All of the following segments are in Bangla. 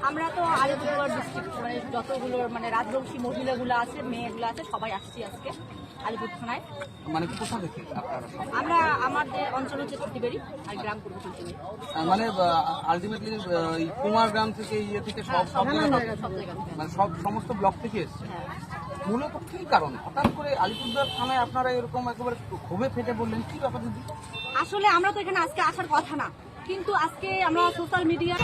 আমরা তো আলিপুরদুয়ার ডিস্ট্রিক্ট মানে যতগুলো মানে রাজবংশী মহিলাগুলো আছে মেয়েগুলো আছে সবাই আসছি আজকে আলিপুর থানায়। মানে কোথা থেকে আমরা আমাদের অঞ্চল হচ্ছে ত্রিবেড়ী আর গ্রাম পূর্ব পঞ্চমী। মানে আলটিমেটলি কুমার গ্রাম থেকে ইয়ে থেকে সব মানে সব সমস্ত ব্লক থেকে এসছে। মূলত কি কারণ হঠাৎ করে আলিপুরদুয়ার থানায় আপনারা এরকম একেবারে ক্ষোভে ফেটে বললেন, কি ব্যাপার দিদি? আসলে আমরা তো এখানে আজকে আসার কথা না, কিন্তু আজকে আমরা সোশ্যাল মিডিয়া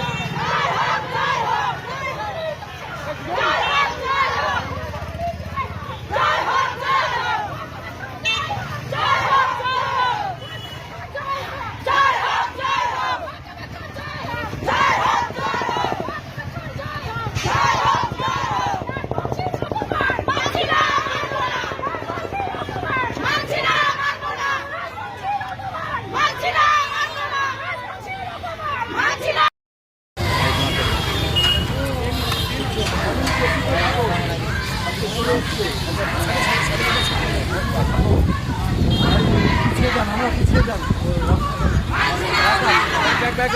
ব্যাগ